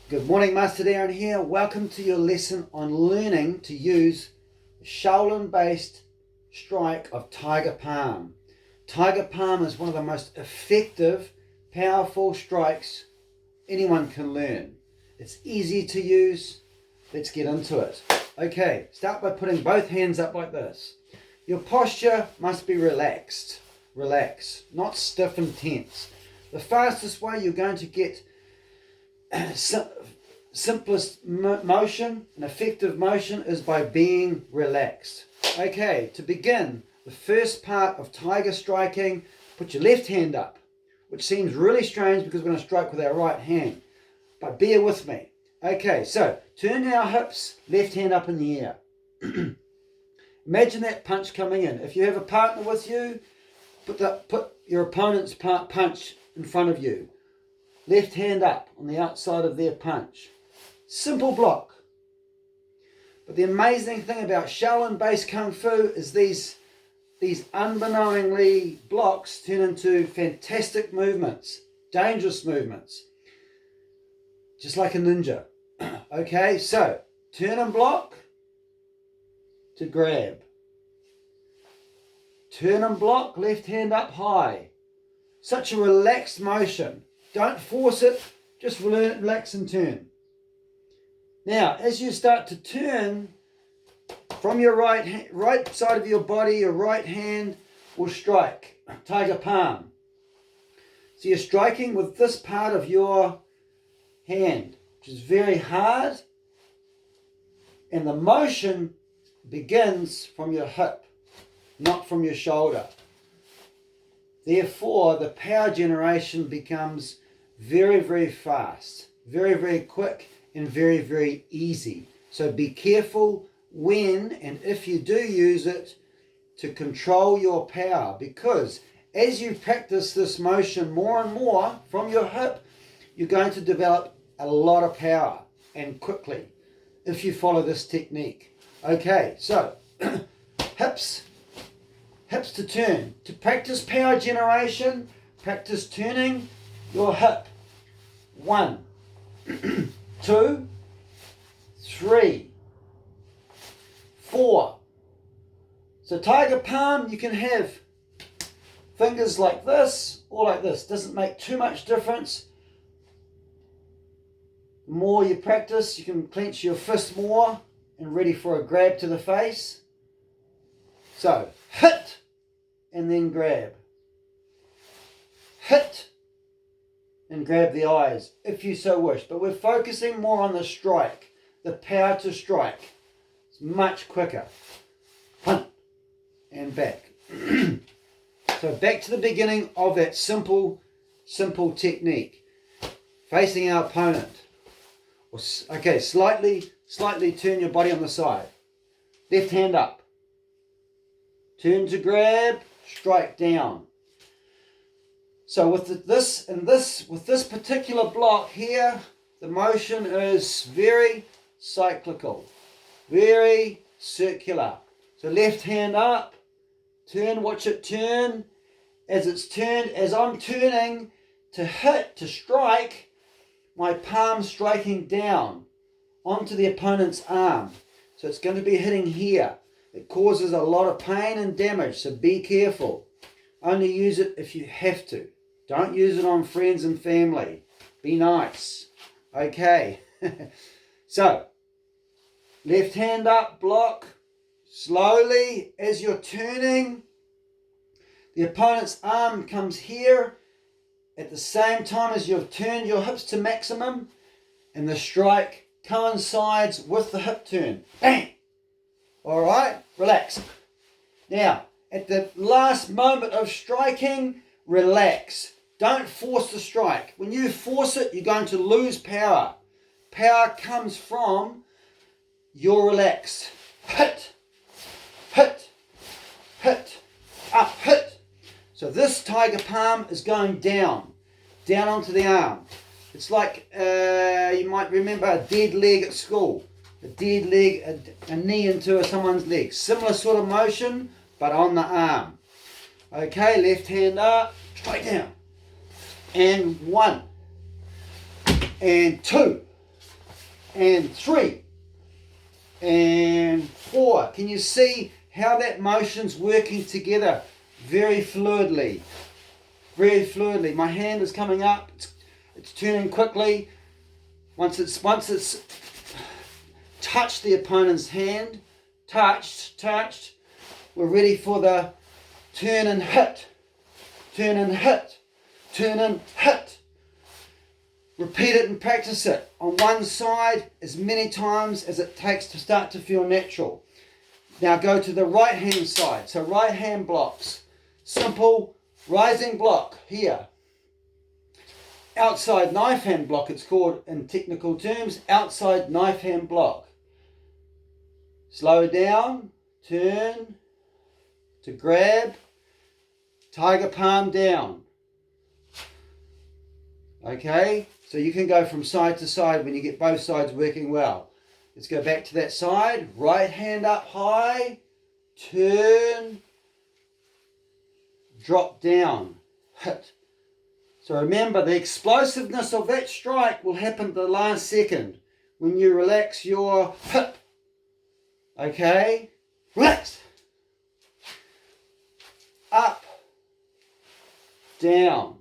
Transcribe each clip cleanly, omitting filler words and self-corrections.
Good morning, Master Darren here. Welcome to your lesson on learning to use Shaolin based strike of Tiger Palm. Tiger Palm is one of the most effective, powerful strikes anyone can learn. It's easy to use. Let's get into it. Okay, start by putting both hands up like this. Your posture must be relaxed. Relax, not stiff and tense. The fastest way you're going to get simplest motion, an effective motion, is by being relaxed. Okay, to begin, the first part of tiger striking, put your left hand up, which seems really strange because we're going to strike with our right hand, but bear with me. Okay, so turn our hips, left hand up in the air. Imagine that punch coming in. If you have a partner with you, put your opponent's punch in front of you. Left hand up on the outside of their punch. Simple block. But the amazing thing about Shaolin-based Kung Fu is these unbeknowingly blocks turn into fantastic movements, dangerous movements, just like a ninja. Okay, so turn and block to grab. Turn and block, left hand up high. Such a relaxed motion. Don't force it, just relax and turn. Now, as you start to turn from your right side of your body, your right hand will strike, Tiger Palm. So you're striking with this part of your hand, which is very hard, and the motion begins from your hip, not from your shoulder. Therefore, the power generation becomes very, very fast, very, very quick, and very, very easy. So be careful when and if you do use it to control your power, because as you practice this motion more and more from your hip, you're going to develop a lot of power and quickly if you follow this technique. Okay, so hips to turn. To practice power generation, practice turning your hip. 1, 2, 3, 4. So Tiger Palm, you can have fingers like this or like this. Doesn't make too much difference. The more you practice, you can clench your fist more and ready for a grab to the face. So hit and then grab. Hit and grab the eyes if you so wish. But we're focusing more on the strike, the power to strike. It's much quicker. Punt and back. So back to the beginning of that simple technique. Facing our opponent. Okay, slightly turn your body on the side. Left hand up. Turn to grab, strike down. So with this particular block here, the motion is very cyclical, very circular. So left hand up, turn, watch it turn. As it's turned, as I'm turning to hit, to strike, my palm striking down onto the opponent's arm. So it's going to be hitting here. It causes a lot of pain and damage, so be careful. Only use it if you have to. Don't use it on friends and family. Be nice. Okay. So, left hand up, block. Slowly, as you're turning, the opponent's arm comes here at the same time as you've turned your hips to maximum, and the strike coincides with the hip turn. Bang! All right, relax. Now, at the last moment of striking, relax. Don't force the strike. When you force it, you're going to lose power. Power comes from your relaxed. Hit, hit, hit, up, hit. So this Tiger Palm is going down onto the arm. It's like, you might remember a dead leg at school. A dead leg, a knee into someone's leg. Similar sort of motion, but on the arm. Okay, left hand up, straight down. And 1, and 2, and 3, and 4. Can you see how that motion's working together very fluidly? Very fluidly. My hand is coming up, it's turning quickly. Once it's touched the opponent's hand, touched, we're ready for the turn and hit, turn and hit, turn and hit. Repeat it and practice it on one side as many times as it takes to start to feel natural. Now go to the right hand side. So right hand blocks. Simple rising block here. Outside knife hand block, it's called in technical terms, outside knife hand block. Slow down, turn to grab, tiger palm down. Okay, so you can go from side to side when you get both sides working well. Let's go back to that side. Right hand up high, turn, drop down, hit. So remember, the explosiveness of that strike will happen at the last second when you relax your hip. Okay, relax. Up, down.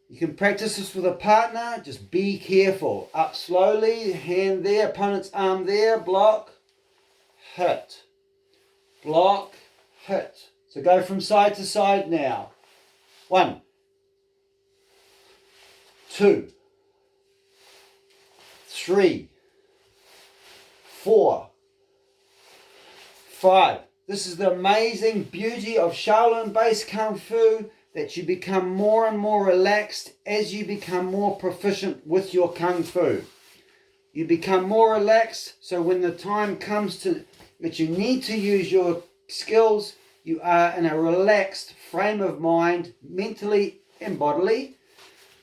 You can practice this with a partner, just be careful. Up slowly, hand there, opponent's arm there, block, hit. Block, hit. So go from side to side now. 1, 2, 3, 4, 5. This is the amazing beauty of Shaolin-based Kung Fu, that you become more and more relaxed as you become more proficient with your Kung Fu. You become more relaxed, so when the time comes to that you need to use your skills, you are in a relaxed frame of mind, mentally and bodily,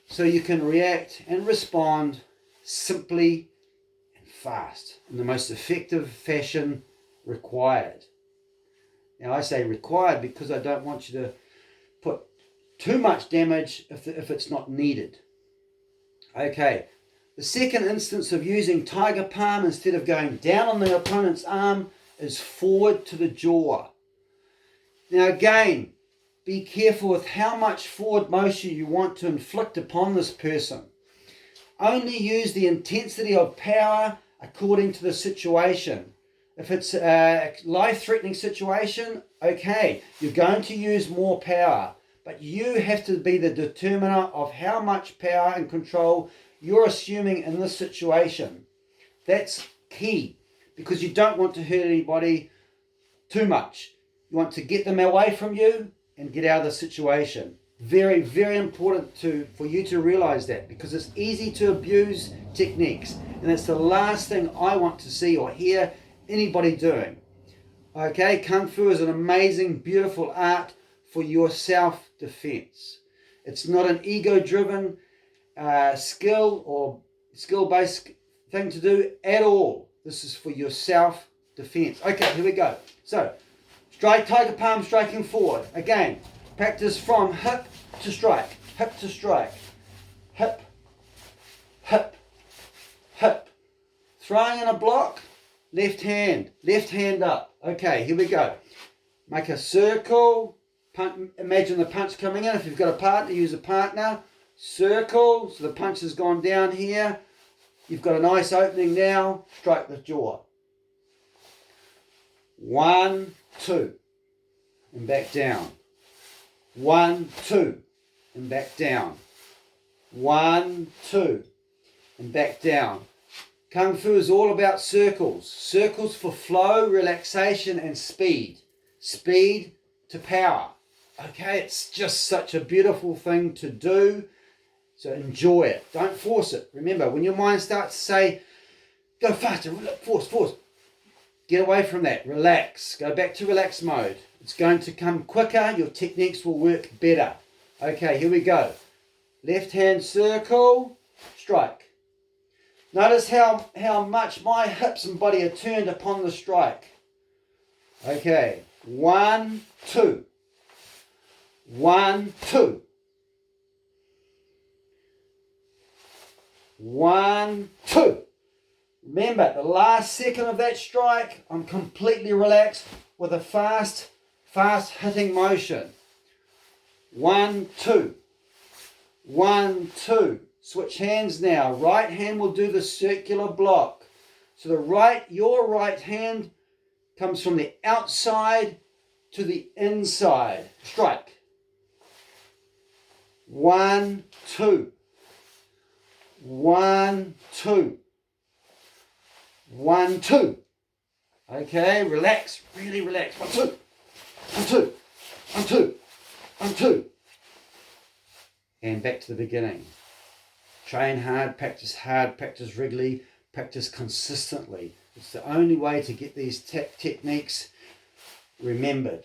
so you can react and respond simply and fast in the most effective fashion required. Now I say required because I don't want you to put too much damage if it's not needed. Okay, the second instance of using tiger palm instead of going down on the opponent's arm is forward to the jaw. Now again, be careful with how much forward motion you want to inflict upon this person. Only use the intensity of power according to the situation. If it's a life-threatening situation, okay, you're going to use more power. But you have to be the determiner of how much power and control you're assuming in this situation. That's key, because you don't want to hurt anybody too much. You want to get them away from you and get out of the situation. Very, very important for you to realize that, because it's easy to abuse techniques, and it's the last thing I want to see or hear anybody doing. Okay, Kung Fu is an amazing, beautiful art for your self-defense. It's not an ego-driven skill or skill-based thing to do at all. This is for your self-defense. Okay, here we go. So, strike, tiger palm, striking forward. Again, practice from hip to strike, hip to strike, hip, hip, hip. Throwing in a block, left hand up. Okay, here we go. Make a circle. Imagine the punch coming in. If you've got a partner, use a partner. Circle, so the punch has gone down here. You've got a nice opening now. Strike the jaw. 1, 2, and back down. 1, 2, and back down. 1, 2, and back down. Kung Fu is all about circles. Circles for flow, relaxation, and speed. Speed to power. Okay, it's just such a beautiful thing to do. So enjoy it. Don't force it. Remember, when your mind starts to say, go faster, force. Get away from that. Relax. Go back to relax mode. It's going to come quicker. Your techniques will work better. Okay, here we go. Left hand circle, strike. Notice how much my hips and body are turned upon the strike. Okay, 1, 2. 1, 2. 1, 2. Remember, the last second of that strike, I'm completely relaxed with a fast hitting motion. 1, 2. 1, 2. Switch hands now. Right hand will do the circular block. So your right hand comes from the outside to the inside. Strike. 1, 2. 1, 2. 1, 2. Okay, relax, really relax. 1, 2. 1, 2. 1, 2. 1, 2. And back to the beginning. Train hard, practice regularly, practice consistently. It's the only way to get these techniques remembered.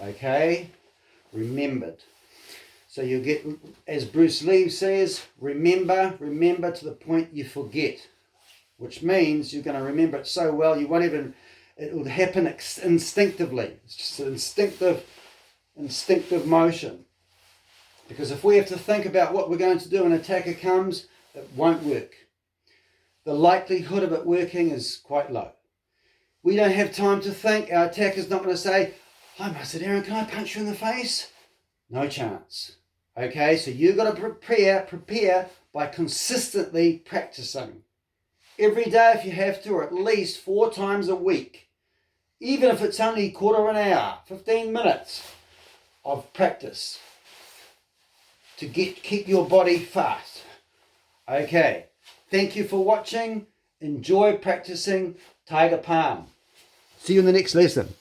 Okay? Remembered. So you'll get, as Bruce Lee says, remember to the point you forget. Which means you're going to remember it so well you won't even, it will happen instinctively. It's just an instinctive motion. Because if we have to think about what we're going to do when an attacker comes, it won't work. The likelihood of it working is quite low. We don't have time to think. Our attacker's not going to say, "Hi, Master Darren, can I punch you in the face?" No chance. Okay, so you've got to prepare by consistently practicing. Every day if you have to, or at least 4 times a week. Even if it's only quarter of an hour, 15 minutes of practice to keep your body fast. Okay, thank you for watching. Enjoy practicing Tiger Palm. See you in the next lesson.